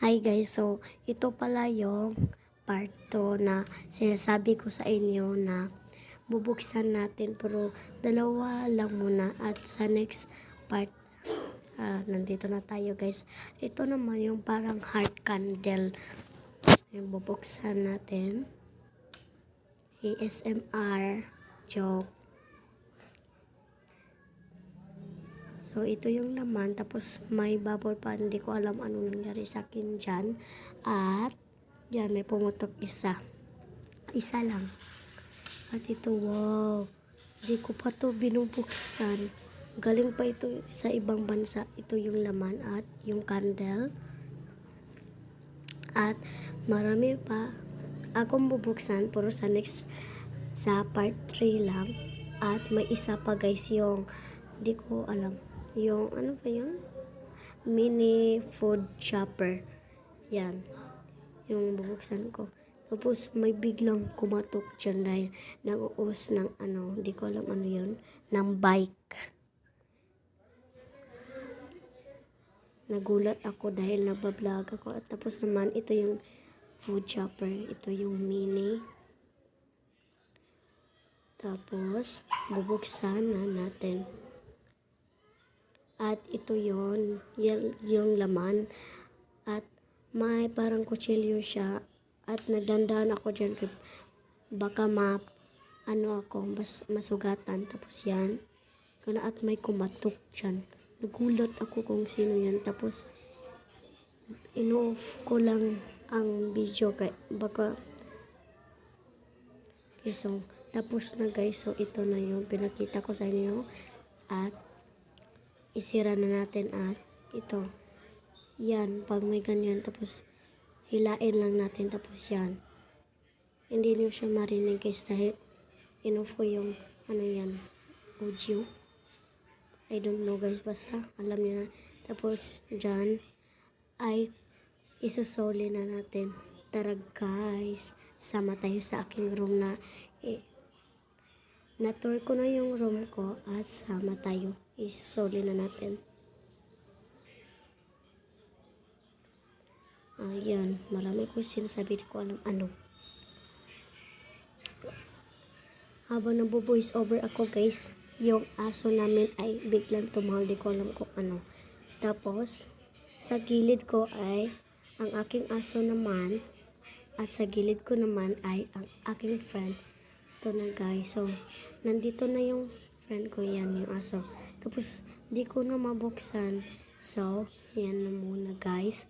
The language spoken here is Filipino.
Hi guys, so ito pala yung part 2 na sinasabi ko sa inyo na bubuksan natin pero dalawa lang muna at sa next part nandito na tayo guys. Ito naman yung parang heart candle yung bubuksan natin. ASMR joke. So, ito yung laman. Tapos, may bubble pa. Hindi ko alam anong nangyari sa akin dyan. At, yan, may pumutok isa. Isa lang. At ito, wow. Hindi ko pa to binubuksan. Galing pa ito sa ibang bansa. Ito yung laman at yung candle. At, marami pa akong bubuksan. Pero sa next, sa part 3 lang. At, may isa pa guys yung, hindi ko alam. Yung, ano pa yun? Mini food chopper. Yan. Yung bubuksan ko. Tapos, may biglang kumatok dyan dahil nag-uus ng ano, hindi ko alam ano yun, ng bike. Nagulat ako dahil nabablog ako. At tapos naman, ito yung food chopper. Ito yung mini. Tapos, bubuksan na natin. At ito yon yung laman. At may parang kutsilyo siya. At nagdandaan ako dyan. Baka ano ako, masugatan. Tapos yan. At may kumatok dyan. Nagulat ako kung sino yan. Tapos, in-off ko lang ang video. Baka, okay, so, tapos na guys. So, ito na yung pinakita ko sa inyo. At, isira na natin at ito. Yan, pag may ganyan, tapos hilain lang natin, tapos yan. Hindi nyo siya marinig guys dahil in-off ko yung, ano yan, audio. I don't know guys, basta alam nyo na. Tapos, dyan, ay isusoli na natin. Tara guys, sama tayo sa aking room na, na-tour ko na yung room ko at sama tayo. Isusoli na natin. Ayan, marami ko sinasabi, di ko alam ano. Habang nabu-voice over ako guys, yung aso namin ay biglang tumahol, di ko alam kung ano. Tapos, sa gilid ko ay ang aking aso naman at sa gilid ko naman ay ang aking friend. Ito na guys, so nandito na yung friend ko, yan yung aso. Tapos, di ko na mabuksan. So, yan na muna guys.